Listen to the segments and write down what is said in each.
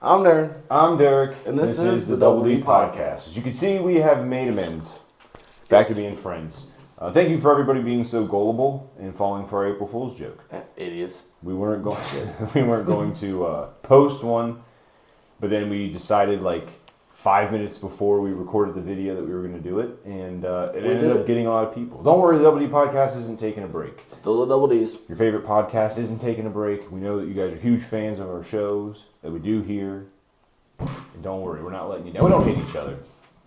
I'm Darren. I'm Derek. And this is the Double D Podcast. As you can see, we have made amends. Back to being friends. Thank you for everybody being so gullible and falling for our April Fool's joke. Idiots. We weren't going to post one, but then we decided like 5 minutes before we recorded the video that we were going to do it, and it ended up getting a lot of people. Don't worry, the Double D Podcast isn't taking a break. Still the Double D's. Your favorite podcast isn't taking a break. We know that you guys are huge fans of our shows that we do here. And don't worry, we're not letting you down. We don't hate each other.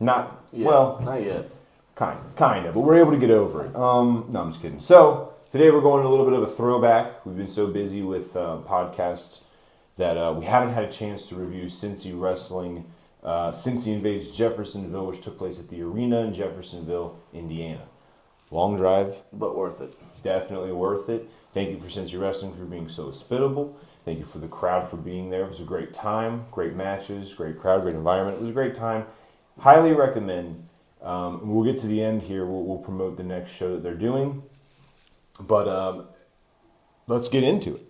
Not yet. Kind of, but we're able to get over it. No, I'm just kidding. So, today we're going a little bit of a throwback. We've been so busy with podcasts that we haven't had a chance to review Cincy Wrestling, Cincy Invades Jeffersonville, which took place at the arena in Jeffersonville, Indiana. Long drive. But worth it. Definitely worth it. Thank you for Cincy Wrestling for being so hospitable. Thank you for the crowd for being there. It was a great time, great matches, great crowd, great environment. It was a great time. Highly recommend. We'll get to the end here. We'll promote the next show that they're doing. But let's get into it.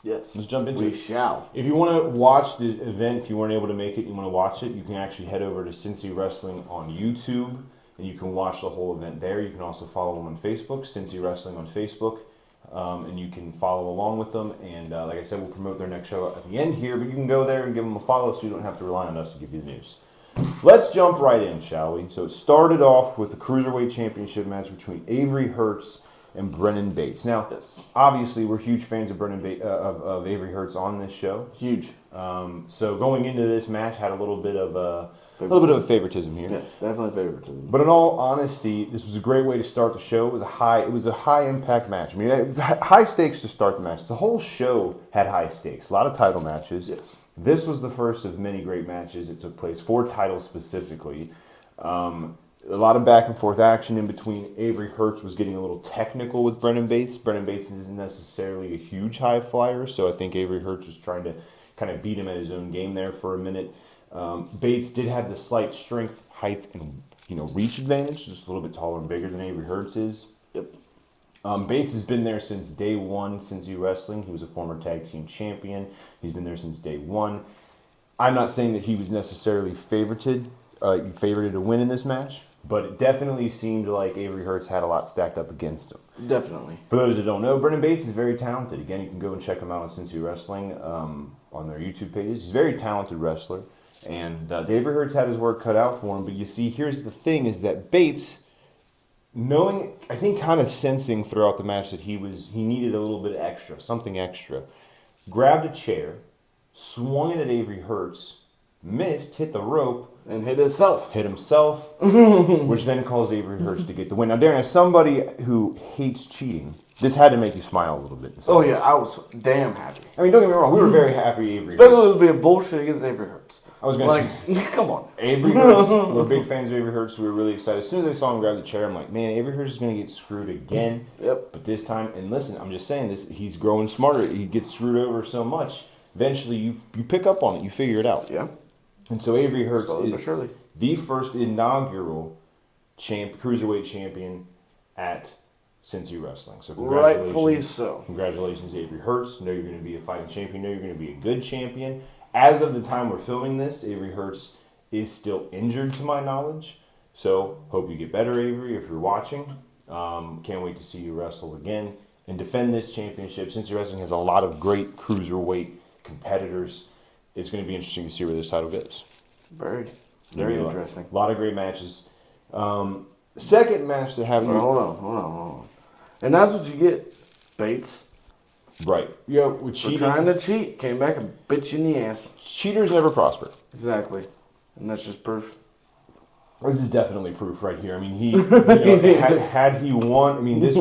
Yes. Let's jump into it. We shall. If you want to watch the event, if you weren't able to make it, you want to watch it, you can actually head over to Cincy Wrestling on YouTube, and you can watch the whole event there. You can also follow them on Facebook, Cincy Wrestling on Facebook, and you can follow along with them. And like I said, we'll promote their next show at the end here, but you can go there and give them a follow so you don't have to rely on us to give you the news. Let's jump right in, shall we? So it started off with the Cruiserweight Championship match between Avery Hertz and Brennan Bates. Now, obviously, we're huge fans of of Avery Hertz on this show. Huge. So going into this match, had a little bit of favoritism here. Yeah, definitely favoritism. But in all honesty, this was a great way to start the show. It was a high impact match. I mean, high stakes to start the match. The whole show had high stakes. A lot of title matches. Yes. This was the first of many great matches that took place for titles specifically. A lot of back and forth action in between. Avery Hertz was getting a little technical with Brennan Bates. Brennan Bates isn't necessarily a huge high flyer, so I think Avery Hertz was trying to kind of beat him at his own game there for a minute. Bates did have the slight strength, height, and reach advantage, just a little bit taller and bigger than Avery Hertz is. Yep. Bates has been there since day one, Cincy Wrestling. He was a former tag team champion. He's been there since day one. I'm not saying that he was necessarily favorited to win in this match, but it definitely seemed like Avery Hertz had a lot stacked up against him. Definitely. For those that don't know, Brennan Bates is very talented. Again, you can go and check him out on Cincy Wrestling on their YouTube pages. He's a very talented wrestler, and Avery Hertz had his work cut out for him. But you see, here's the thing: is that Bates, I think kind of sensing throughout the match that he needed a little bit extra, something extra, grabbed a chair, swung it at Avery Hertz, missed, hit the rope, and hit himself, which then caused Avery Hertz to get the win. Now, Darren, as somebody who hates cheating, this had to make you smile a little bit. Oh yeah, I was damn happy. I mean, don't get me wrong, we were very happy Avery Hertz. Especially with being bullshit against Avery Hertz. I was going to say, come on. Avery Hertz, we're big fans of Avery Hertz, so we were really excited. As soon as I saw him grab the chair, I'm like, man, Avery Hertz is going to get screwed again. Yep. But this time, and listen, I'm just saying this, he's growing smarter. He gets screwed over so much. Eventually, you pick up on it. You figure it out. Yeah. And so Avery Hertz is surely the first inaugural Cruiserweight champion at Cincy Wrestling. So congratulations. Rightfully so. Congratulations, Avery Hertz. Know you're going to be a fighting champion. Know you're going to be a good champion. As of the time we're filming this, Avery Hertz is still injured to my knowledge. So hope you get better, Avery, if you're watching. Can't wait to see you wrestle again and defend this championship. Cincy Wrestling has a lot of great cruiserweight competitors. It's going to be interesting to see where this title goes. Very interesting. A lot of great matches. Second match that happened. Hold on. And that's what you get, Bates. Right. Yeah, with cheating. Trying to cheat. Came back and bit you in the ass. Cheaters never prosper. Exactly. And that's just proof. This is definitely proof right here. I mean, he had he won. I mean, this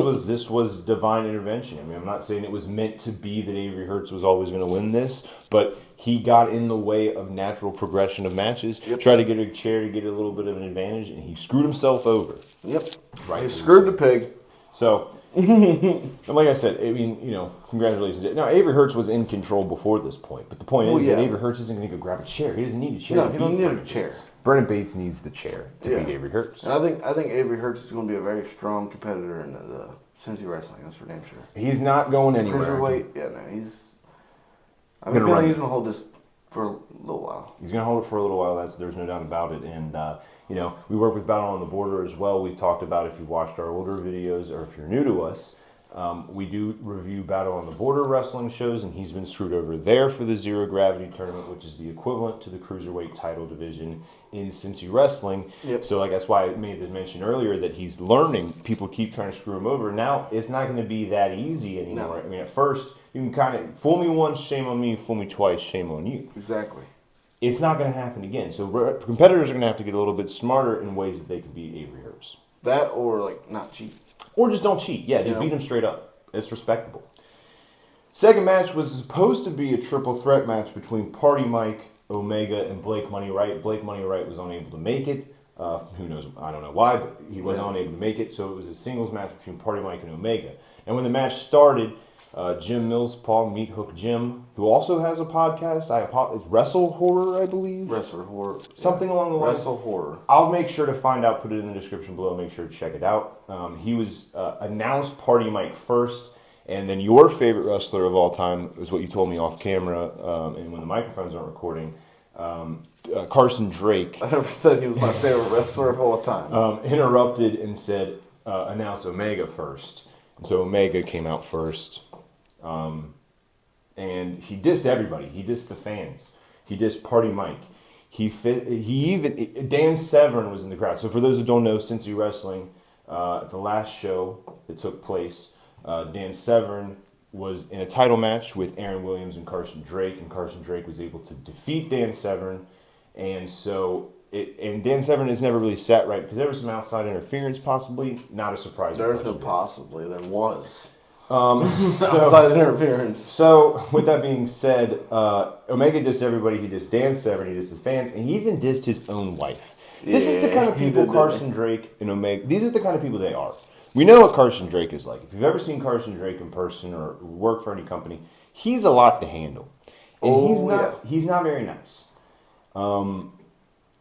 was divine intervention. I mean, I'm not saying it was meant to be that Avery Hertz was always going to win this, but he got in the way of natural progression of matches. Yep. Tried to get a chair to get a little bit of an advantage, and he screwed himself over. Yep. Right. He screwed the pig. So, like I said, I mean, congratulations. Now, Avery Hertz was in control before this point, but the point is that Avery Hertz isn't going to go grab a chair. He doesn't need a chair. No, he don't need a chair. Brennan Bates needs the chair to beat Avery Hertz. And I think Avery Hertz is going to be a very strong competitor in the Cincy Wrestling. That's for damn sure. He's not going anywhere. Cruiserweight, I feel like he's going to hold this For a little while. He's going to hold it for a little while. There's no doubt about it. And, we work with Battle on the Border as well. We've talked about, if you've watched our older videos or if you're new to us, we do review Battle on the Border wrestling shows, and he's been screwed over there for the Zero Gravity tournament, which is the equivalent to the Cruiserweight title division in Cincy Wrestling. Yep. So that's why I made the mention earlier that he's learning. People keep trying to screw him over. Now, it's not going to be that easy anymore. No. I mean, at first, you can kind of fool me once, shame on me. Fool me twice, shame on you. Exactly. It's not going to happen again. So competitors are going to have to get a little bit smarter in ways that they can beat Avery Herbs. That or, not cheat. Or just don't cheat. Yeah, just beat them straight up. It's respectable. Second match was supposed to be a triple threat match between Party Mike, Omega, and Blake Money Wright. Blake Money Wright was unable to make it. Who knows? I don't know why, but he was unable to make it. So it was a singles match between Party Mike and Omega. And when the match started, Jim Mills, Paul Meat Hook Jim, who also has a podcast, it's Wrestle Horror, I believe. Wrestle Horror. Something along the lines. Wrestle Horror. I'll make sure to find out, put it in the description below, make sure to check it out. He was announced Party Mike first, and then your favorite wrestler of all time is what you told me off camera, and when the microphones aren't recording, Carson Drake. I never said he was my favorite wrestler of all time. Interrupted and said, announce Omega first. And so Omega came out first. And he dissed everybody. He dissed the fans. He dissed Party Mike. Dan Severn was in the crowd. So for those who don't know, Cincy Wrestling, at the last show that took place, Dan Severn was in a title match with Aaron Williams and Carson Drake was able to defeat Dan Severn. And so, Dan Severn has never really sat right because there was some outside interference, possibly. Not a surprise. There's no possibly. There was. So, outside interference. So, with that being said, Omega dissed everybody. He dissed Dan Severn, he dissed the fans, and he even dissed his own wife. This is the kind of people Carson Drake and Omega, these are the kind of people they are. We know what Carson Drake is like. If you've ever seen Carson Drake in person or work for any company, he's a lot to handle. And he's not very nice.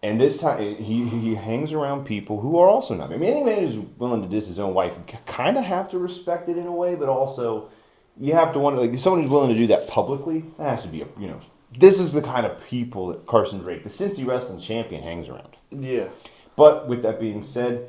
And this time, he hangs around people who are also not. I mean, any man who's willing to diss his own wife, you kind of have to respect it in a way, but also you have to wonder, if someone who's willing to do that publicly, that has to be this is the kind of people that Carson Drake, the Cincy Wrestling champion, hangs around. Yeah. But with that being said,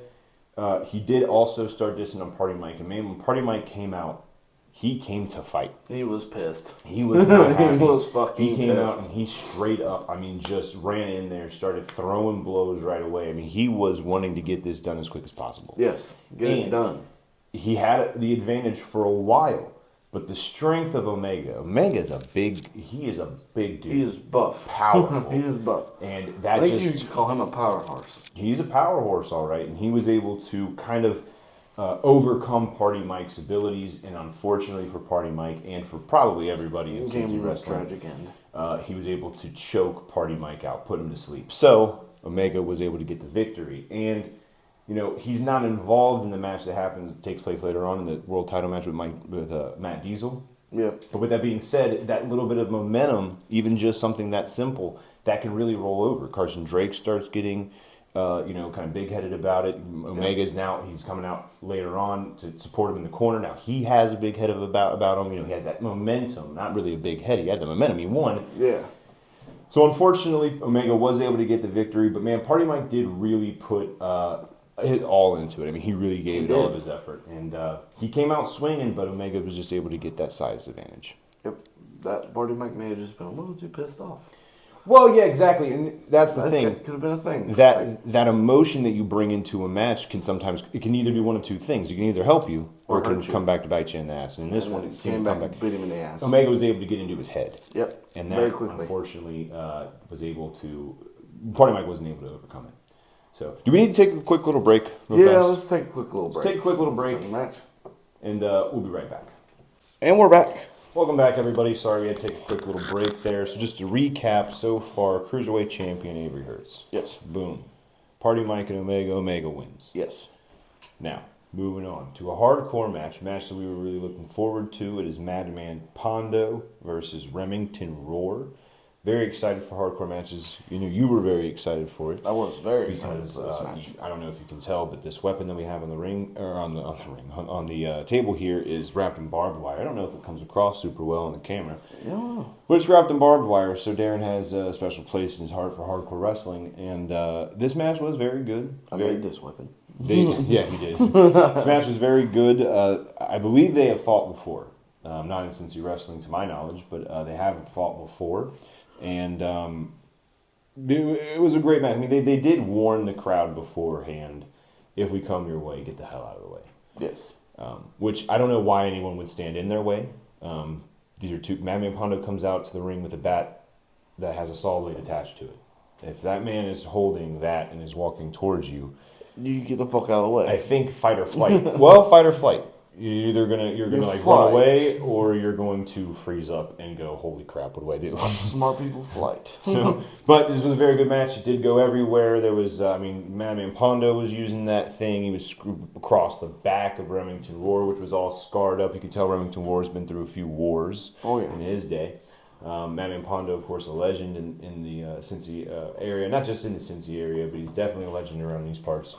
he did also start dissing on Party Mike, and man, when Party Mike came out, he came to fight. He was pissed. He was not happy. He was fucking He came pissed. out and he straight up, just ran in there, started throwing blows right away. I mean, he was wanting to get this done as quick as possible. Yes, get it done. He had the advantage for a while, but the strength of Omega is a big dude. He is buff. Powerful. He is buff. And that I think you could call him a power horse. He's a power horse, all right, and he was able to kind of overcome Party Mike's abilities, and unfortunately for Party Mike and for probably everybody in Cincy Wrestling, tragic end. He was able to choke Party Mike out, put him to sleep. So Omega was able to get the victory, and he's not involved in the match that takes place later on in the world title match with Matt Diesel. Yeah. But with that being said, that little bit of momentum, even just something that simple, that can really roll over. Carson Drake starts getting kind of big-headed about it. Omega's now, he's coming out later on to support him in the corner. Now, he has a big head about him. He has that momentum. Not really a big head. He had the momentum. He won. Yeah. So, unfortunately, Omega was able to get the victory. But, man, Party Mike did really put it all into it. I mean, he really gave it all of his effort. And he came out swinging, but Omega was just able to get that size advantage. Yep. That Party Mike may have just been a little too pissed off. Well, yeah, exactly, and that's the thing. Could have been a thing. That emotion that you bring into a match can either do one of two things. It can either help you, or it can come back to bite you in the ass. And in this one, it came back and bit him in the ass. Omega was able to get into his head. Yep. And that, very quickly, unfortunately, was able to. Party Mike wasn't able to overcome it. So, do we need to take a quick little break? Yeah, let's take a quick little break. Let's take a quick little break, match, and we'll be right back. And we're back. Welcome back, everybody. Sorry we had to take a quick little break there. So just to recap, so far, Cruiserweight Champion Avery Herbs. Yes. Boom. Party Mike and Omega wins. Yes. Now, moving on to a hardcore match that we were really looking forward to. It is Madman Pondo versus Remington Roar. Very excited for hardcore matches. You know, you were very excited for it. I was very excited Because for this match. I don't know if you can tell, but this weapon that we have on the ring or on the table here is wrapped in barbed wire. I don't know if it comes across super well on the camera, Yeah. but it's wrapped in barbed wire. So Darren has a special place in his heart for hardcore wrestling, and this match was very good. I made this weapon. Yeah, he did. This match was very good. I believe they have fought before, not in Cincy Wrestling to my knowledge, but they have fought before, and. It was a great match. I mean, they did warn the crowd beforehand, if we come your way, get the hell out of the way. Yes. Which I don't know why anyone would stand in their way. These are two. Madman Pondo comes out to the ring with a bat that has a saw blade attached to it. If that man is holding that and is walking towards you, You get the fuck out of the way. I think fight or flight. Well, fight or flight. You're gonna like run away, or you're going to freeze up and go, holy crap, what do I do? Smart people flight. So, but this was a very good match. It did go everywhere. There was, Madman Pondo was using that thing. He was screwed across the back of Remington Roar, which was all scarred up. You could tell Remington Roar has been through a few wars in his day. Madman Pondo, of course, a legend in the Cincy area. Not just in the Cincy area, but he's definitely a legend around these parts.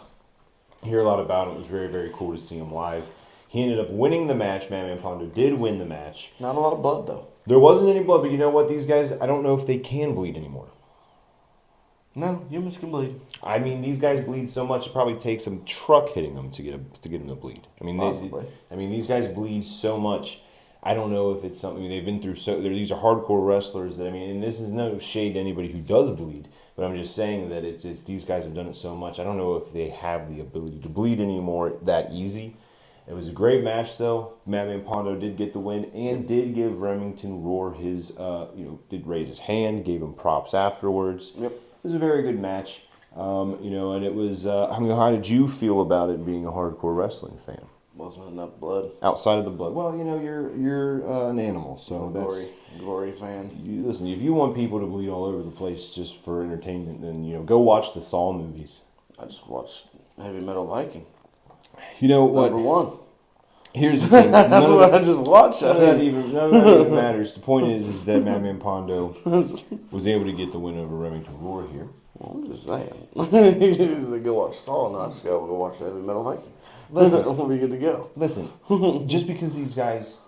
You hear a lot about him. It was very, very cool to see him live. He ended up winning the match. Madman Pondo did win the match. Not a lot of blood, though. There wasn't any blood, but you know what? These guys, I don't know if they can bleed anymore. No, humans can bleed. I mean, these guys bleed so much, it probably takes some truck hitting them to get them to bleed. I mean, these guys bleed so much. I don't know if it's something they've been through. These are hardcore wrestlers that, I mean, and this is no shade to anybody who does bleed, but I'm just saying that it's these guys have done it so much. I don't know if they have the ability to bleed anymore that easy. It was a great match, though. Madman Pondo did get the win and did give Remington Roar his, did raise his hand, gave him props afterwards. Yep. It was a very good match, and it was, how did you feel about it being a hardcore wrestling fan? Wasn't enough blood. Outside of the blood. Well, you're an animal, so that's... Gory fan. Listen, if you want people to bleed all over the place just for entertainment, then, go watch the Saw movies. I just watched Heavy Metal Viking. You know what? Number one. Here's the thing. That's what I just watched. None of that even matters. The point is that Madman Pondo was able to get the win over Remington Roar here. Well, I'm just saying. You just go watch Saw, not just go watch Heavy Metal Viking. Listen, we'll be good to go. Listen, just because these guys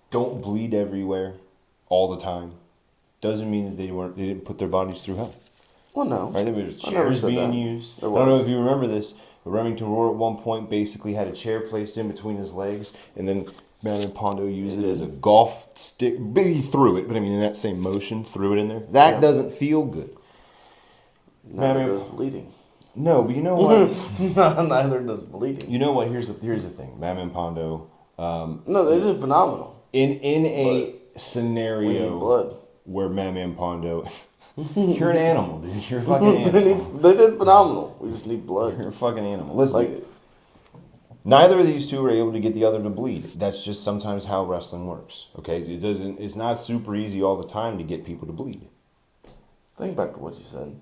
don't bleed everywhere all the time doesn't mean that they didn't put their bodies through hell. Well, no. Right? There was chairs being used. I don't know if you remember this, but Remington Roar at one point basically had a chair placed in between his legs, and then Madman Pondo used it as a golf stick. Maybe he threw it, but I mean in that same motion, threw it in there. That doesn't feel good. Neither does bleeding. No, but you know what? Neither does bleeding. You know what? Here's the thing. Madman Pondo. No, they did phenomenal. In a scenario where Madman Pondo. You're an animal, dude. You're a fucking animal. They did phenomenal. We just need blood. You're a fucking animal. Listen, neither of these two were able to get the other to bleed. That's just sometimes how wrestling works. Okay, it's not super easy all the time to get people to bleed. Think back to what you said.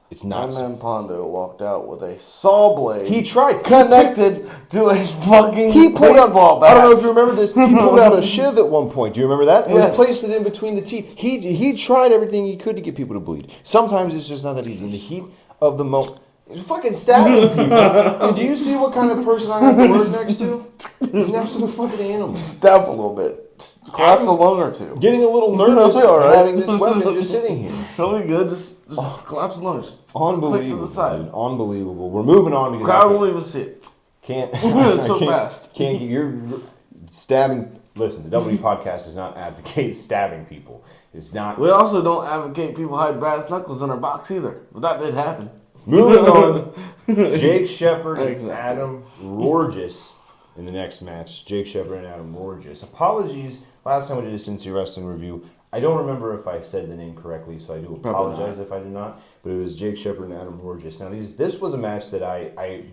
It's not. Madman Pondo walked out with a saw blade. He tried connected to a fucking baseball bat. I don't know if you remember this. He pulled out a shiv at one point. Do you remember that? Yes. He placed it in between the teeth. He tried everything he could to get people to bleed. Sometimes it's just not that easy. In the heat of the moment, he's fucking stabbing people. And do you see what kind of person I have to work next to? He's an absolute fucking animal. Stab a little bit. Collapse a lung or two. Getting a little nervous having this weapon just sitting here. It'll be good. Just collapse the lungs. Unbelievable. Click to the side. Dude. Unbelievable. We're moving on because Crowd won't even see it. Can't. So fast. You're stabbing. Listen, the W podcast does not advocate stabbing people. It's not. We also don't advocate people hide brass knuckles in our box either. But that did happen. Moving on. Jake Shepard and Adam Rorgis in the next match. Jake Shepard and Adam Rorgis. Apologies. Last time we did a Cincy Wrestling review, I don't remember if I said the name correctly, so I do apologize if I did not. But it was Jake Shepard and Adam Rorgis. Now, this was a match that I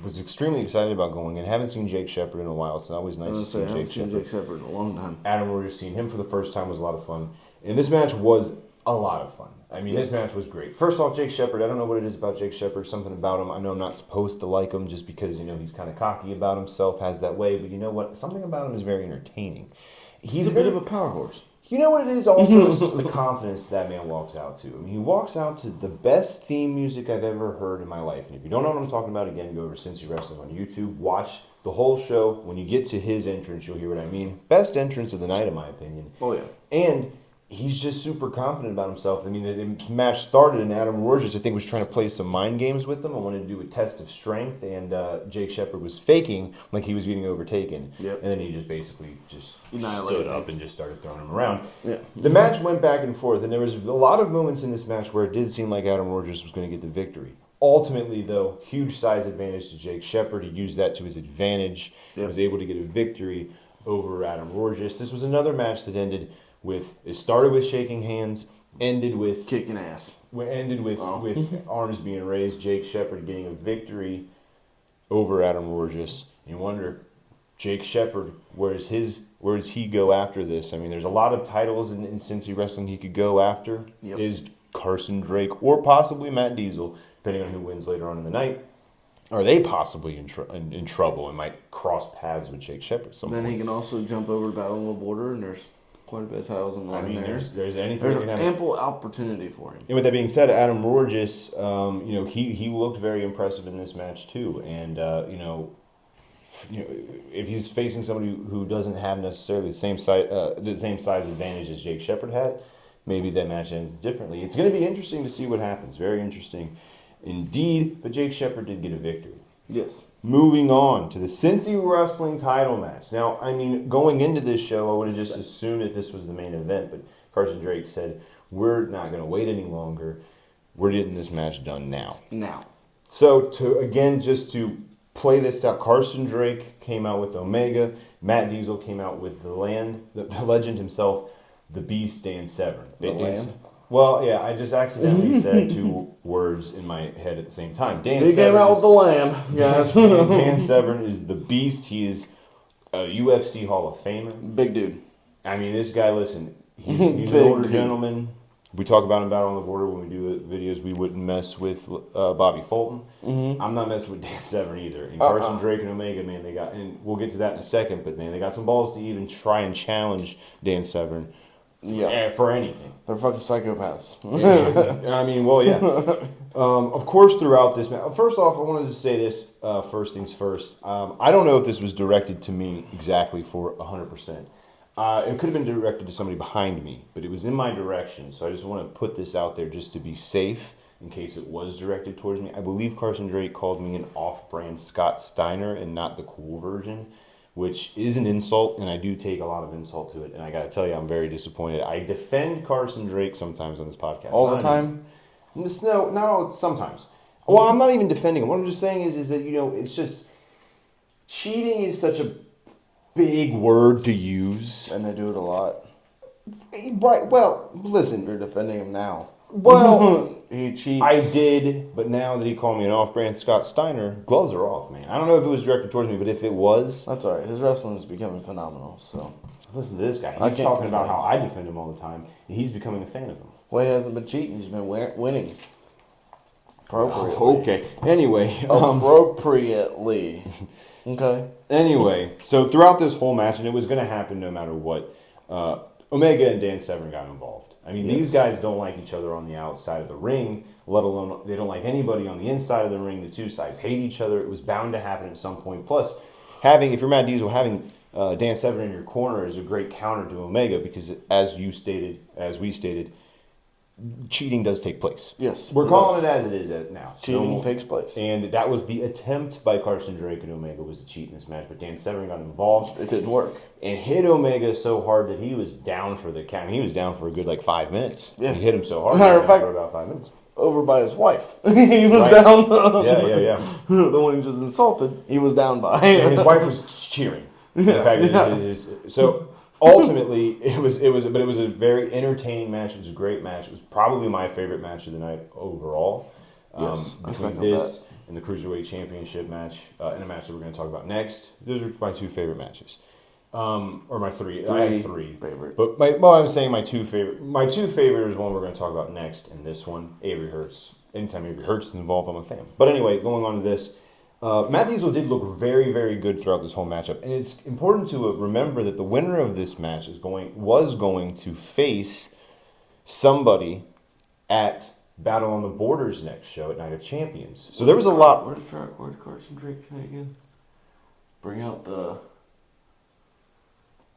was extremely excited about going in. Haven't seen Jake Shepard in a while. It's always nice to see Jake Shepard. Jake Shepard in a long time. Adam Rorgis, seen him for the first time, was a lot of fun. And this match was a lot of fun. I mean, This match was great. First off, Jake Shepard, I don't know what it is about Jake Shepard, something about him. I know I'm not supposed to like him just because, he's kind of cocky about himself, has that way. But you know what? Something about him is very entertaining. He's a bit of a power horse. You know what it is also? It's just the confidence that man walks out to. I mean, he walks out to the best theme music I've ever heard in my life. And if you don't know what I'm talking about, again, go over to Cincy Wrestling on YouTube. Watch the whole show. When you get to his entrance, you'll hear what I mean. Best entrance of the night, in my opinion. Oh, yeah. And he's just super confident about himself. I mean, the match started and Adam Rogers, I think, was trying to play some mind games with him. I wanted to do a test of strength, and Jake Shepard was faking like he was getting overtaken. Yep. And then he just basically Annihilated stood up and just started throwing him around. Yeah. The match went back and forth, and there was a lot of moments in this match where it did seem like Adam Rogers was going to get the victory. Ultimately, though, huge size advantage to Jake Shepard. He used that to his advantage. He was able to get a victory over Adam Rogers. This was another match that ended with, it started with shaking hands, ended with kicking ass. Ended with arms being raised. Jake Shepard getting a victory over Adam Rogers. You wonder, Jake Shepard, where does he go after this? I mean, there's a lot of titles in Cincy Wrestling he could go after. Yep. Is Carson Drake or possibly Matt Diesel, depending on who wins later on in the night. Are they possibly in trouble and might cross paths with Jake Shepard? Then he can also jump over to Battle on the Border, and there's quite a bit of titles in line. I mean, there's anything. There's that can happen. ample opportunity for him. And with that being said, Adam Rogers, he looked very impressive in this match too. And if he's facing somebody who doesn't have necessarily the same size advantage as Jake Shepard had, maybe that match ends differently. It's going to be interesting to see what happens. Very interesting indeed. But Jake Shepard did get a victory. Yes. Moving on to the Cincy Wrestling title match. Now, I mean, going into this show, I would have just assumed that this was the main event, but Carson Drake said, we're not going to wait any longer. We're getting this match done now. So, just to play this out, Carson Drake came out with Omega. Matt Diesel came out with the legend himself, the Beast, Dan Severn. The Land? Well, yeah, I just accidentally said two words in my head at the same time. He came out with the Lamb, guys. Dan Severn is the Beast. He is a UFC Hall of Famer. Big dude. I mean, this guy, listen, he's an older gentleman. We talk about him Battle on the Border when we do the videos. We wouldn't mess with Bobby Fulton. Mm-hmm. I'm not messing with Dan Severn either. And Carson Drake and Omega, man, they got, and we'll get to that in a second, but man, they got some balls to even try and challenge Dan Severn. For anything. They're fucking psychopaths. I mean, well, yeah. Of course, throughout this match, first off, I wanted to say this, first things first. I don't know if this was directed to me exactly for 100%. It could have been directed to somebody behind me, but it was in my direction, so I just want to put this out there just to be safe in case it was directed towards me. I believe Carson Drake called me an off-brand Scott Steiner and not the cool version, which is an insult, and I do take a lot of insult to it. And I got to tell you, I'm very disappointed. I defend Carson Drake sometimes on this podcast. All the time? No, not all. Sometimes. Well, I'm not even defending him. What I'm just saying is that, it's just, cheating is such a big word to use. And they do it a lot. Right, well, listen. You're defending him now. Well, he cheats. I did, but now that he called me an off-brand Scott Steiner, gloves are off, man. I don't know if it was directed towards me, but if it was... That's all right. His wrestling is becoming phenomenal, so... Listen to this guy. He's talking about how I defend him all the time, and he's becoming a fan of him. Well, he hasn't been cheating. He's been winning. Appropriately. Oh, okay. Anyway. Appropriately. Okay. Anyway, so throughout this whole match, and it was going to happen no matter what, Omega and Dan Severn got involved. I mean, these guys don't like each other on the outside of the ring, let alone they don't like anybody on the inside of the ring. The two sides hate each other. It was bound to happen at some point. Plus, if you're Matt Diesel, having Dan Severn in your corner is a great counter to Omega because, as we stated, cheating does take place. Yes. We're calling it as it is now. Cheating takes place. And that was the attempt by Carson Drake and Omega was to cheat in this match, but Dan Severn got involved. It didn't work. And hit Omega so hard that he was down for the count. He was down for a good 5 minutes. Yeah. He hit him so hard Matter of fact, for about 5 minutes. Over by his wife. He was down. Yeah. The one he just insulted, he was down by. And his wife was cheering. So ultimately, it was a very entertaining match. It was a great match. It was probably my favorite match of the night overall. Between this and the Cruiserweight Championship match, and a match that we're going to talk about next. Those are my two favorite matches. Or my three. I have three favorite. But I was saying my two favorite. My two favorite is one we're going to talk about next, and this one, Avery Hurts. Anytime Avery Hurts is involved, I'm a fan. But anyway, going on to this, Matt Diesel did look very, very good throughout this whole matchup, and it's important to remember that the winner of this match was going to face somebody at Battle on the Borders next show at Night of Champions. So there was a lot. Where did Carson Drake say again? Bring out the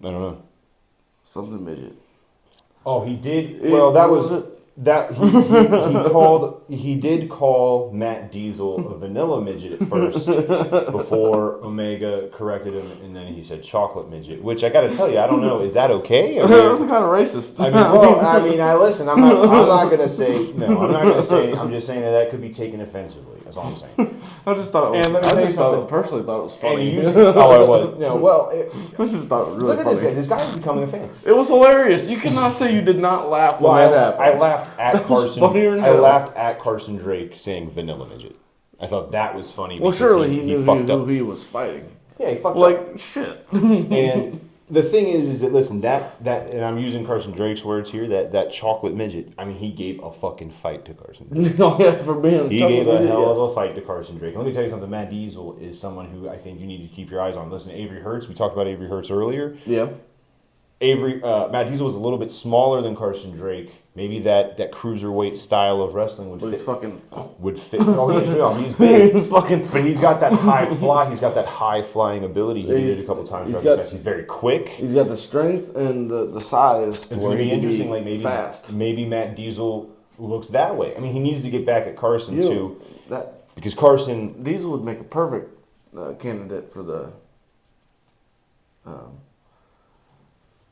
I don't know. something midget. Oh, he did. Well, that was it. that he did call Matt Diesel a vanilla midget at first before Omega corrected him, and then he said chocolate midget. Which I got to tell you, I don't know. Is that okay? That's kind of racist. I listen. I'm not gonna say no. I'm not gonna say. I'm just saying that could be taken offensively. That's all I'm saying. I just thought it was. And let me tell you something. Personally thought it was funny. It was. No, well, I just thought it was really look at funny. this guy. This guy is becoming a fan. It was hilarious. You cannot say you did not laugh when that happened. I laughed at Carson. funnier than I hell. laughed at Carson Drake saying vanilla midget. I thought that was funny. Well, because surely he knew fucked who up. he was fighting. Yeah, he fucked up. Like shit. And the thing is that listen, that and I'm using Carson Drake's words here. That chocolate midget. I mean, he gave a fucking fight to Carson Drake. Oh yeah, for being He gave a hell of a fight to Carson Drake. Let me tell you something. Matt Diesel is someone who I think you need to keep your eyes on. Listen, Avery Hertz. We talked about Avery Hertz earlier. Yeah. Matt Diesel was a little bit smaller than Carson Drake. Maybe that cruiserweight style of wrestling would fit. Oh, he's big. But he's got that high fly. He's got that high flying ability. He did it a couple times. He's very quick. He's got the strength and the size. It's going to be interesting. Like fast. Maybe Matt Diesel looks that way. I mean, he needs to get back at Carson too. Because Diesel would make a perfect candidate for the.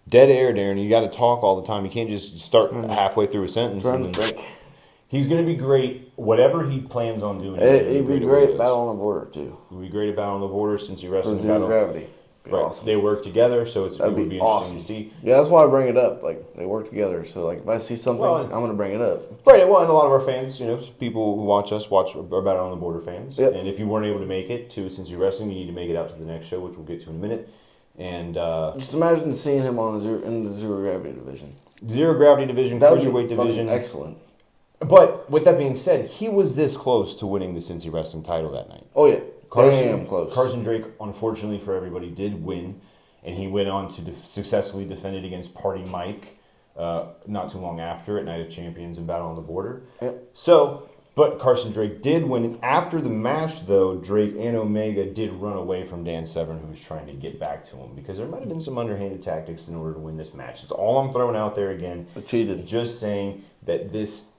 Dead air, Darren. You got to talk all the time. You can't just start halfway through a sentence. He's going to be great. Whatever he plans on doing, he'd be great at Battle on the Border too. He'd be great at Battle on the Border since he wrestled Zero Gravity. Right, Awesome. they work together, so it would be awesome. interesting to see. Yeah, that's why I bring it up. Like they work together, so like if I see something, I'm gonna bring it up. Right. Well, and a lot of our fans, people who watch us are Battle on the Border fans. Yep. And if you weren't able to make it to Cincy Wrestling, you need to make it out to the next show, which we'll get to in a minute. And just imagine seeing him in the Zero Gravity division. Zero Gravity division, Cruiserweight division. Excellent. But with that being said, he was this close to winning the Cincy Wrestling title that night. Oh yeah, Damn close. Carson Drake, unfortunately for everybody, did win, and he went on to successfully defend it against Party Mike not too long after at Night of Champions and Battle on the Border. Yep. But Carson Drake did win. And after the match, though, Drake and Omega did run away from Dan Severn, who was trying to get back to him, because there might have been some underhanded tactics in order to win this match. That's all I'm throwing out there again. Cheated. Just saying that this,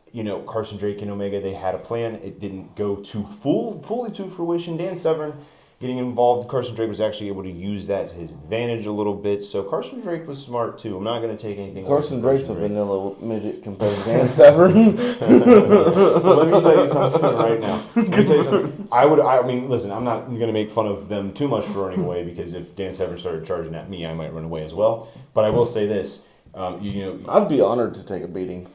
Carson Drake and Omega, they had a plan. It didn't go fully to fruition. Dan Severn getting involved, Carson Drake was actually able to use that to his advantage a little bit. So Carson Drake was smart too. I'm not going to take anything. Carson Drake's a vanilla midget compared to Dan Severn. Well, let me tell you something right now. Let me tell you something. I mean, listen, I'm not going to make fun of them too much for running away, because if Dan Severn started charging at me, I might run away as well. But I will say this. I'd be honored to take a beating.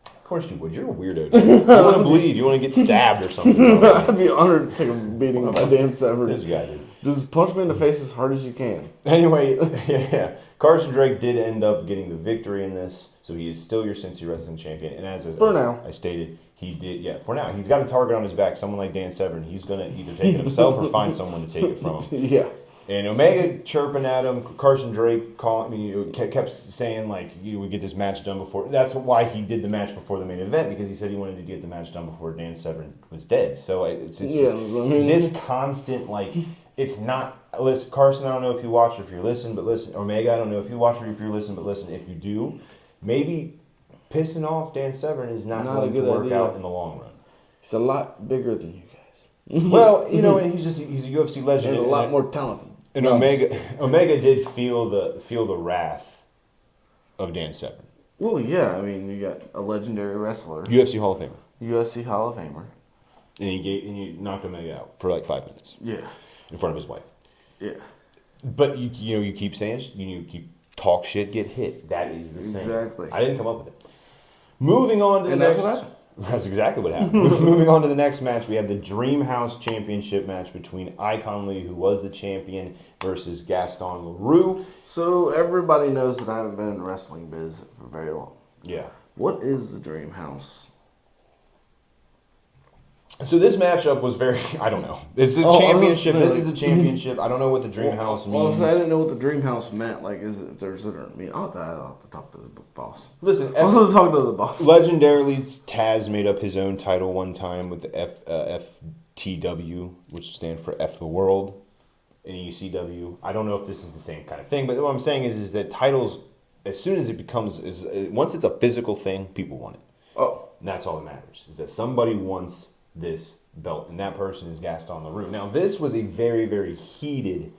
Of course you would. You're a weirdo. Dude. You want to bleed. You want to get stabbed or something. I'd be honored to take a beating by Dan Severn. This guy did. Just punch me in the face as hard as you can. Anyway, yeah. Carson Drake did end up getting the victory in this, so he is still your Cincy Wrestling champion. And as now. I stated, he did, for now. He's got a target on his back, someone like Dan Severn. He's going to either take it himself or find someone to take it from him. Yeah. And Omega chirping at him, Carson Drake kept saying, like, we get this match done before. That's why he did the match before the main event, because he said he wanted to get the match done before Dan Severn was dead. So it's this constant, like, it's not. Listen, Carson, I don't know if you watch or if you're listening, but listen. Omega, I don't know if you watch or if you're listening, but listen. If you do, maybe pissing off Dan Severn is not going to work out in the long run. He's a lot bigger than you guys. Well, and he's a UFC legend and a lot more talented. And Omega did feel the wrath of Dan Severn. Well, yeah, I mean, you got a legendary wrestler, UFC Hall of Famer, UFC Hall of Famer, and he knocked Omega out for like 5 minutes. Yeah, in front of his wife. Yeah, but you keep saying you keep talk shit, get hit. That is the same. Exactly. I didn't come up with it. Moving on to the next. That's exactly what happened. Moving on to the next match, we have the Dream House Championship match between Icon Lee, who was the champion, versus Gaston LaRue. So everybody knows that I haven't been in the wrestling biz for very long. Yeah. What is the Dream House? So this matchup was very, I don't know. This is the championship. This is the championship. I don't know what the Dream House means. Well, I didn't know what the Dream House meant. Like, if there's a mean, I'll have to talk to the boss. Listen, I'll have to talk to the boss. Legendarily, Taz made up his own title one time with the FTW, which stands for F the World, in ECW. I don't know if this is the same kind of thing, but what I'm saying is that titles, as soon as it becomes, once it's a physical thing, people want it. Oh. And that's all that matters, is that somebody wants this belt, and that person is Gaston LaRue. Now, this was a very, very heated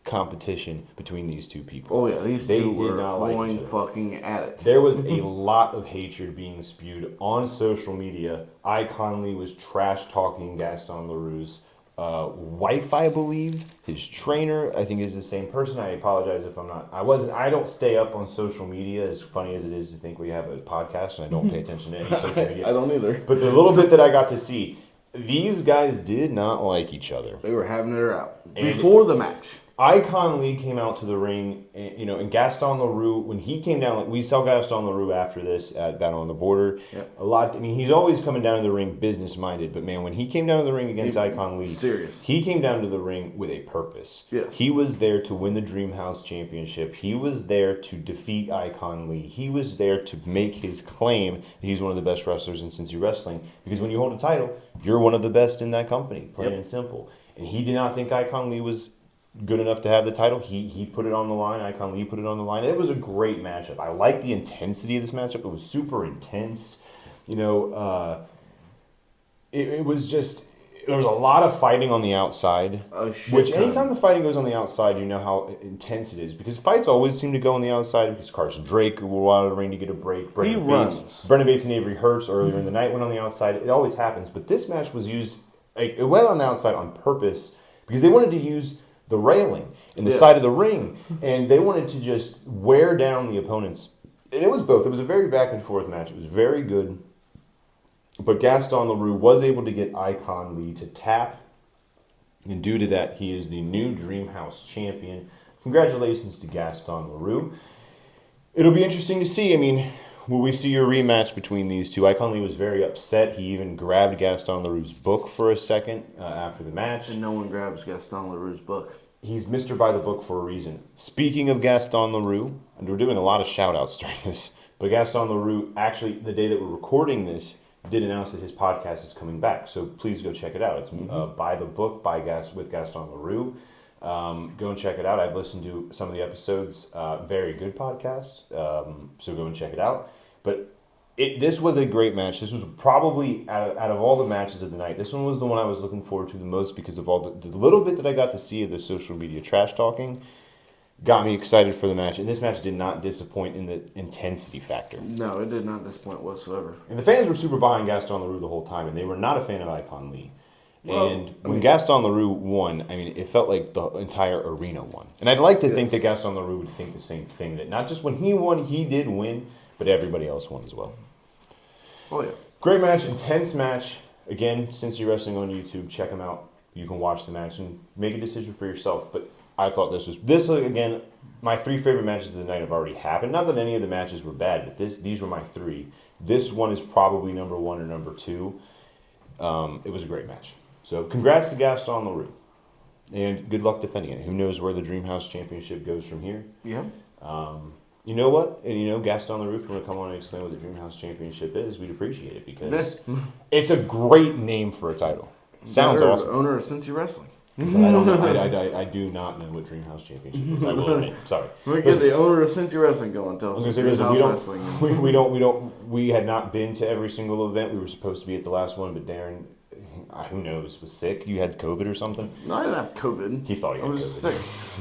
competition between these two people. Oh, yeah, these two were going fucking at it. There was a lot of hatred being spewed on social media. Icon Lee was trash-talking Gaston LaRue's wife, I believe. His trainer, I think, is the same person. I apologize if I'm not. I don't stay up on social media, as funny as it is to think we have a podcast and I don't pay attention to any social media. I don't either. But the little bit that I got to see, these guys did not like each other. They were having it out before the match. Icon Lee came out to the ring, and Gaston LaRue, when he came down, we saw Gaston LaRue after this at Battle on the Border. Yep. He's always coming down to the ring business-minded, but man, when he came down to the ring against Icon Lee, serious. He came down to the ring with a purpose. Yes. He was there to win the Dream House Championship. He was there to defeat Icon Lee. He was there to make his claim that he's one of the best wrestlers in Cincy Wrestling, because when you hold a title, you're one of the best in that company, plain and simple. And he did not think Icon Lee was good enough to have the title. He put it on the line. Icon Lee put it on the line. It was a great matchup. I like the intensity of this matchup. It was super intense. It was just, there was a lot of fighting on the outside. Which anytime the fighting goes on the outside, you know how intense it is, because fights always seem to go on the outside, because Carson Drake will go out of the ring to get a break. Brendan Bates and Avery Hurts earlier in the night went on the outside. It always happens. But this match was used, it went on the outside on purpose, because they wanted to use the railing in the side of the ring, and they wanted to just wear down the opponents. And it was both. It was a very back and forth match. It was very good. But Gaston LaRue was able to get Icon Lee to tap, and due to that, he is the new Dream House champion. Congratulations to Gaston LaRue. It'll be interesting to see. I mean, will we see a rematch between these two? Icon Lee was very upset. He even grabbed Gaston LaRue's book for a second after the match. And no one grabs Gaston LaRue's book. He's Mr. By the Book for a reason. Speaking of Gaston LaRue, and we're doing a lot of shout-outs during this, but Gaston LaRue, actually, the day that we're recording this, did announce that his podcast is coming back. So please go check it out. It's By the Book with Gaston LaRue. Go and check it out. I've listened to some of the episodes. Very good podcast. So go and check it out. But this was a great match. This was probably, out of all the matches of the night, this one was the one I was looking forward to the most, because of all the little bit that I got to see of the social media trash talking got me excited for the match. And this match did not disappoint in the intensity factor. No, it did not disappoint whatsoever. And the fans were super behind Gaston LaRue the whole time, and they were not a fan of Icon Lee. When Gaston LaRue won, I mean, it felt like the entire arena won. And I'd like to think that Gaston LaRue would think the same thing, that not just when he won, he did win, but everybody else won as well. Oh, yeah. Great match, intense match. Again, Cincy Wrestling on YouTube. Check them out. You can watch the match and make a decision for yourself. But I thought this again, my three favorite matches of the night have already happened. Not that any of the matches were bad, but these were my three. This one is probably number one or number two. It was a great match. So congrats to Gaston LaRue. And good luck defending it. Who knows where the Dream House Championship goes from here. Yeah. You know what? And Gaston LaRue, if you want to come on and explain what the Dream House Championship is, we'd appreciate it, because it's a great name for a title. Sounds awesome. Owner of Cincy Wrestling. But I don't know. I do not know what Dream House Championship is. I will admit. Sorry. We get the owner of Cincy Wrestling going. Tell us. I was going to say, we had not been to every single event. We were supposed to be at the last one, but Darren, who knows, was sick. You had COVID or something? No, I didn't have COVID. He thought he had COVID. I was sick.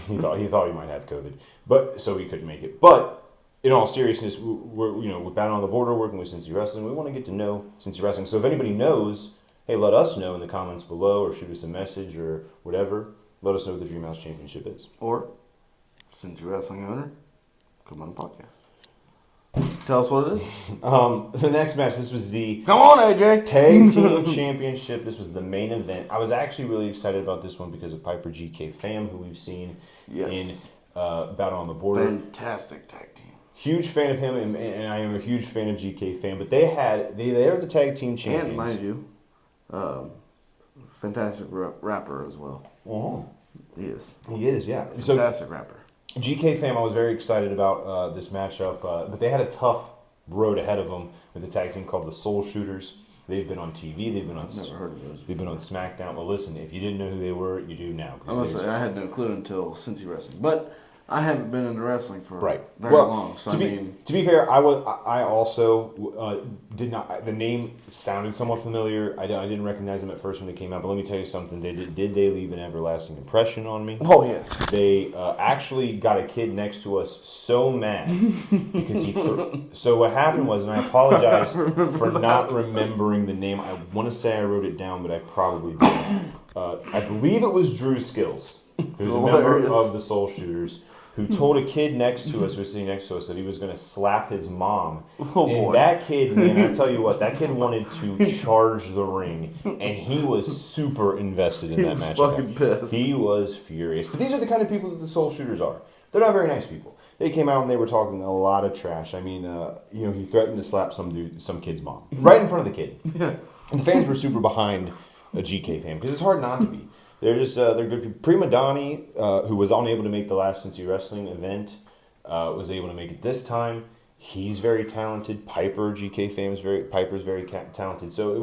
he thought he might have COVID, but so he couldn't make it. But in all seriousness, we're Battle on the Border, working with Cincy Wrestling. We want to get to know Cincy Wrestling. So if anybody knows, hey, let us know in the comments below, or shoot us a message or whatever. Let us know what the Dream House Championship is. Or Cincy Wrestling owner, come on the podcast. Tell us what it is. The next match, this was the Come on, AJ! Tag Team Championship. This was the main event. I was actually really excited about this one because of Piper GK Fam, who we've seen in Battle on the Border. Fantastic tag team. Huge fan of him, and I am a huge fan of GK Fam. But they're the tag team champions. And mind you, Um, fantastic rapper as well. Uh-huh. He is. He is, yeah. Fantastic rapper. GK fam, I was very excited about this matchup, but they had a tough road ahead of them with a tag team called the Soul Shooters. They've been on TV. They've been on. Never heard of those. They've been on SmackDown. Well, listen, if you didn't know who they were, you do now. I must say, I had no clue until Cincy Wrestling, but I haven't been into wrestling for very long. So to be fair, I also did not. The name sounded somewhat familiar. I didn't recognize them at first when they came out. But let me tell you something. They they leave an everlasting impression on me? Oh yes. They actually got a kid next to us so mad because he. So what happened was, and I apologize for not remembering the name. I want to say I wrote it down, but I probably didn't. I believe it was Drew Skills, who's a member of the Soul Shooters, who told a kid next to us, who was sitting next to us, that he was going to slap his mom. That kid, man, I tell you what, that kid wanted to charge the ring, and he was super invested in that match. He was fucking pissed. He was furious. But these are the kind of people that the Soul Shooters are. They're not very nice people. They came out and they were talking a lot of trash. I mean, he threatened to slap some kid's mom right in front of the kid. Yeah. And the fans were super behind a GK fan because it's hard not to be. They're good people. Prima Donnie, who was unable to make the last Cincy Wrestling event, was able to make it this time. He's very talented. Piper's very talented. So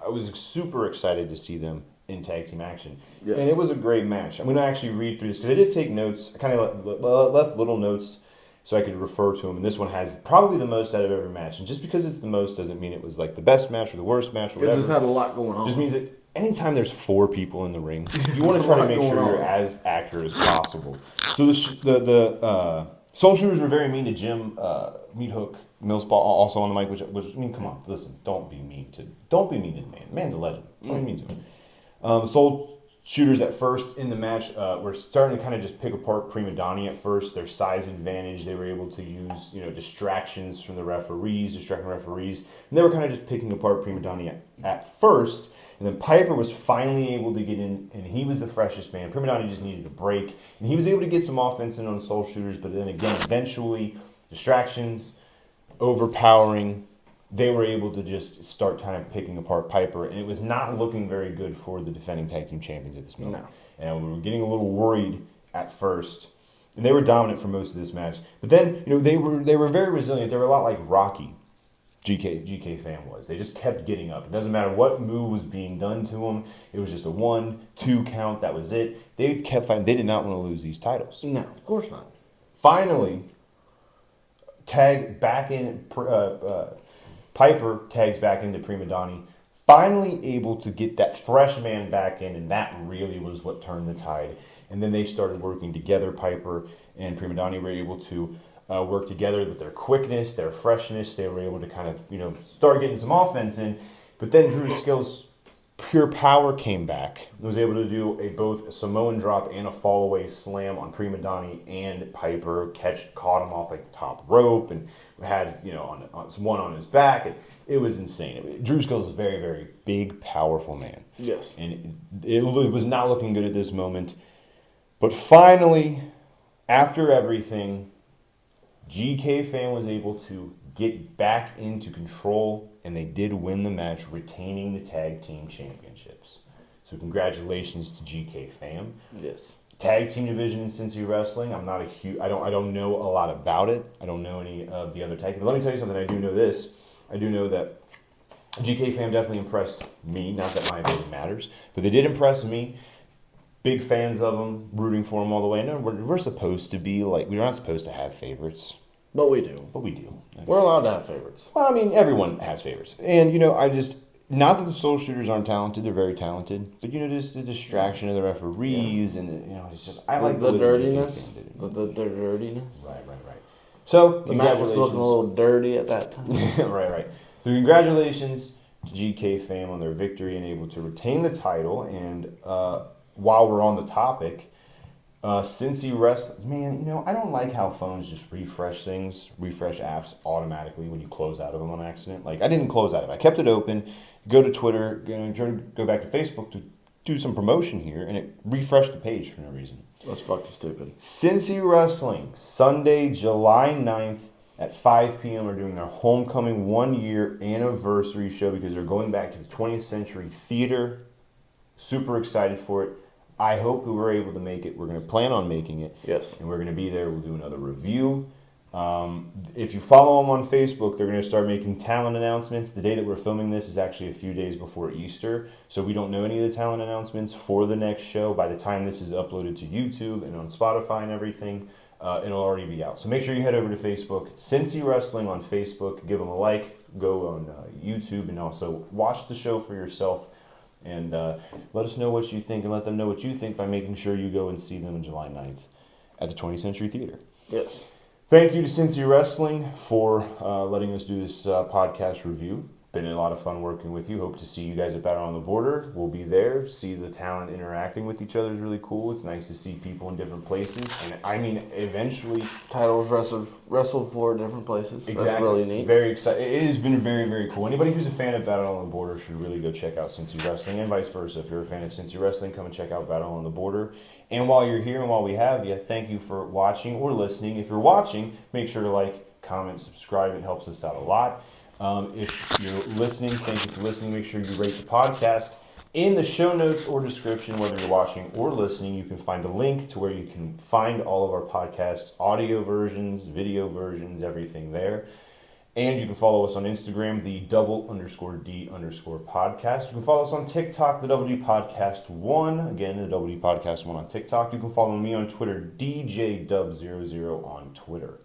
I was super excited to see them in tag team action. Yes. And it was a great match. I'm going to actually read through this because I did take notes. I kind of left little notes so I could refer to them. And this one has probably the most out of every match. And just because it's the most doesn't mean it was like the best match or the worst match or whatever. It just had a lot going on. Just means that anytime there's 4 people in the ring, you want to try to make sure you're as accurate as possible. So the Soul Shooters were very mean to Jim Meat Hook Millspaw, also on the mic. Which I mean, come on, listen, don't be mean to the man. The man's a legend. Don't be mean to him. Soul Shooters at first in the match were starting to kind of just pick apart Prima Donnie at first. Their size advantage, they were able to use distractions from the referees, and they were kind of just picking apart Prima Donnie at first. And then Piper was finally able to get in, and he was the freshest man. Prima Donnie just needed a break, and he was able to get some offense in on the Soul Shooters, but then again, eventually, distractions, overpowering, they were able to just start kind of picking apart Piper, and it was not looking very good for the defending tag team champions at this moment. No. And we were getting a little worried at first, and they were dominant for most of this match. But then, they were very resilient. They were a lot like Rocky. GK fan was. They just kept getting up. It doesn't matter what move was being done to them. It was just a 1-2 count. That was it. They kept fighting. They did not want to lose these titles. No, of course not. Finally, Piper tags back into Prima Donnie. Finally able to get that fresh man back in, and that really was what turned the tide. And then they started working together. Piper and Prima Donnie were able to work together with their quickness, their freshness. They were able to kind of, start getting some offense in. But then Drew Skills' pure power came back. He was able to do both a Samoan drop and a fall-away slam on Prima Donnie and Piper. Caught him off like the top rope and had, one on his back. It was insane. Drew Skills is a very, very big, powerful man. Yes. And it was not looking good at this moment. But finally, after everything, GK fan was able to get back into control, and they did win the match, retaining the tag team championships. So congratulations to GK fam. Yes. Tag team division in Cincy Wrestling. I don't know a lot about it. I don't know any of the other tag teams. But let me tell you something. I do know this. I do know that GK fam definitely impressed me. Not that my opinion matters, but they did impress me. Big fans of them, rooting for them all the way. No, we're supposed to be we're not supposed to have favorites. But we do. We're allowed to have favorites. Well, I mean, everyone has favorites. And, not that the Soul Shooters aren't talented, they're very talented. But, just the distraction of the referees and, it's just, I like the dirtiness. The dirtiness. Right. So, the match was looking a little dirty at that time. Right. So, congratulations to GK fam on their victory and able to retain the title. And while we're on the topic, Cincy Wrestling, man, I don't like how phones just refresh apps automatically when you close out of them on accident. I didn't close out of it. I kept it open, go to Twitter, go back to Facebook to do some promotion here, and it refreshed the page for no reason. That's fucking stupid. Cincy Wrestling, Sunday, July 9th, at 5 p.m. are doing their homecoming 1-year anniversary show because they're going back to the 20th Century Theater. Super excited for it. I hope we were able to make it. We're going to plan on making it. Yes. And we're going to be there. We'll do another review. If you follow them on Facebook, they're going to start making talent announcements. The day that we're filming this is actually a few days before Easter, so we don't know any of the talent announcements for the next show. By the time this is uploaded to YouTube and on Spotify and everything, it'll already be out. So make sure you head over to Facebook, Cincy Wrestling on Facebook. Give them a like. Go on YouTube and also watch the show for yourself. And let us know what you think, and let them know what you think by making sure you go and see them on July 9th at the 20th Century Theater. Yes. Thank you to Cincy Wrestling for letting us do this podcast review. Been a lot of fun working with you. Hope to see you guys at Battle on the Border. We'll be there. See the talent interacting with each other is really cool. It's nice to see people in different places. And I mean, eventually... Titles wrestled for in different places. Exactly. That's really neat. Very exciting. It has been very, very cool. Anybody who's a fan of Battle on the Border should really go check out Cincy Wrestling, and vice versa. If you're a fan of Cincy Wrestling, come and check out Battle on the Border. And while you're here and while we have you, thank you for watching or listening. If you're watching, make sure to like, comment, subscribe. It helps us out a lot. If you're listening, thank you for listening. Make sure you rate the podcast. In the show notes or description, whether you're watching or listening, you can find a link to where you can find all of our podcasts, audio versions, video versions, everything there. And you can follow us on Instagram, the _D_podcast. You can follow us on TikTok, the WD Podcast 1. Again, the WD Podcast 1 on TikTok. You can follow me on Twitter, DJDub00 on Twitter.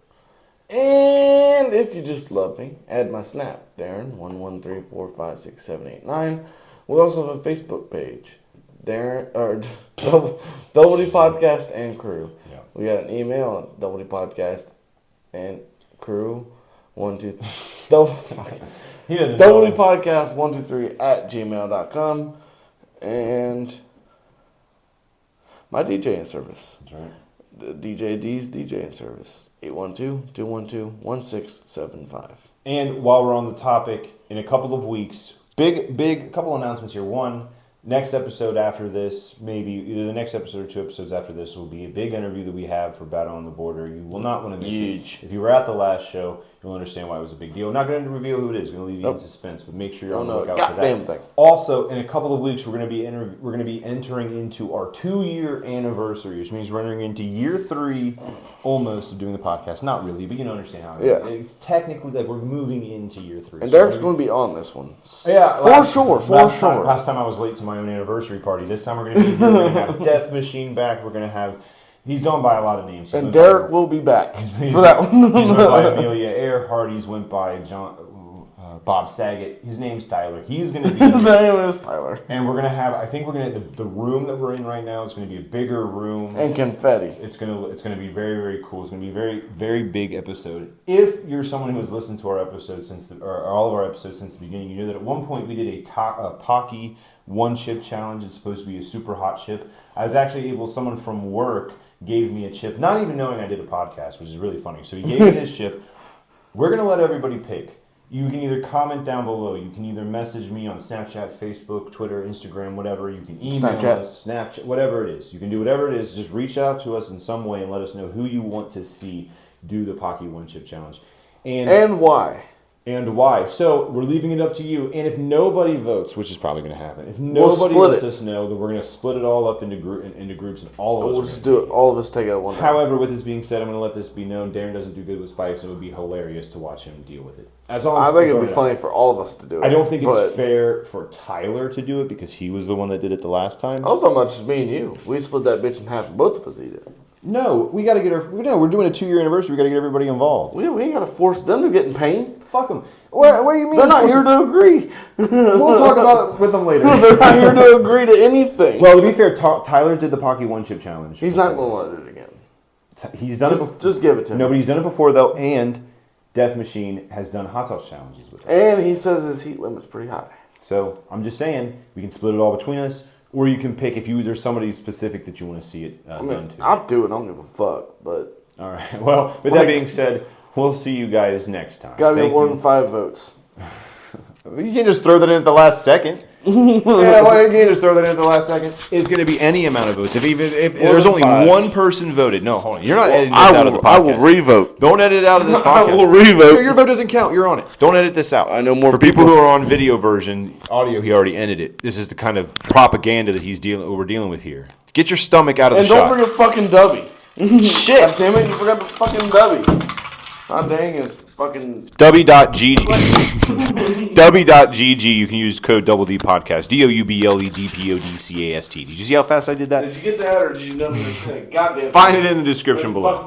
And if you just love me, add my snap, Darren 113456789. We also have a Facebook page, Darren or WD Podcast and Crew. Yeah. We got an email, WD Podcast and Crew 12 WD Podcast 123 at gmail.com, and my DJing service. That's right. The DJ D's DJing service, 812-212-1675. And while we're on the topic, in a couple of weeks, big couple announcements here. One, next episode after this, maybe either the next episode or 2 episodes after this, will be a big interview that we have for Battle on the Border. You will not want to miss it. If you were at the last show, you'll understand why it was a big deal. I'm not going to reveal who it is. I'm going to leave you in suspense, but make sure you're on the lookout for that. Thing. Also, in a couple of weeks, we're going to be entering into our 2-year anniversary, which means we're entering into year 3 almost of doing the podcast. Not really, but you understand how it is. It's technically like we're moving into year 3. And Derek's going to be on this one. Yeah, for sure. Last time I was late to my own anniversary party. This time we're going to be here. We're going to have Death Machine back. We're going to have... He's gone by a lot of names. And Derek will be back for that one. He's went by Amelia Earhart. He's went by Bob Saget. His name's Tyler. He's going to be... His name is Tyler. And we're going to have... I think we're going to... The room that we're in right now is going to be a bigger room. And confetti. It's going to be very, very cool. It's going to be a very, very big episode. If you're someone who has listened to our episodes or all of our episodes since the beginning, you know that at one point we did a Pocky 1-chip challenge. It's supposed to be a super hot chip. I was actually able... Someone from work gave me a chip, not even knowing I did a podcast, which is really funny. So he gave me this chip. We're going to let everybody pick. You can either comment down below. You can either message me on Snapchat, Facebook, Twitter, Instagram, whatever. You can email us, Snapchat, whatever it is. You can do whatever it is. Just reach out to us in some way and let us know who you want to see do the Pocky 1-chip challenge. And why. And why. So we're leaving it up to you. And if nobody votes, which is probably going to happen, if nobody lets us know, then we're going to split it all up into groups, and all of us. We'll just do it. All of us take it at one time. However, with this being said, I'm going to let this be known. Darren doesn't do good with spice, and it would be hilarious to watch him deal with it. That's all. I think it'd be funny for all of us to do it. I don't think it's fair for Tyler to do it because he was the one that did it the last time. I was talking about just me and you. We split that bitch in half, and both of us eat it. No, we got to get our... No, we're doing a 2-year anniversary. We got to get everybody involved. We ain't got to force them to get in pain. Fuck them. What do you mean? They're not here to agree. We'll talk about it with them later. They're not here to agree to anything. Well, to be fair, Tyler did the Pocky 1-chip challenge. He's not going to want to do it again. He's done it. Just give it to him. Nobody's done it before though, and Death Machine has done hot sauce challenges with him. And he says his heat limit's pretty high. So I'm just saying we can split it all between us, or you can pick if there's somebody specific that you want to see it done to. I'll do it. I don't give a fuck. But all right. Well, with that being said, we'll see you guys next time. Gotta be more than 5 votes. You can't just throw that in at the last second. Yeah, well, you can just throw that in at the last second. It's going to be any amount of votes. If there's only 5. one person voted, no, hold on. You're not editing this out of the podcast. I will revote. Don't edit it out of this podcast. I will revote. Your vote doesn't count. You're on it. Don't edit this out. I know more For people who are on video version, audio, he already ended it. This is the kind of propaganda that we're dealing with here. Get your stomach out of the shot. And don't forget fucking Dubby. Shit. God damn it, you forgot the fucking Dubby. God dang is fucking... W.GG. W.GG. You can use code Double D Podcast. DOUBLEDPODCAST. Did you see how fast I did that? Did you get that or did you know the goddamn... Find it in the description below.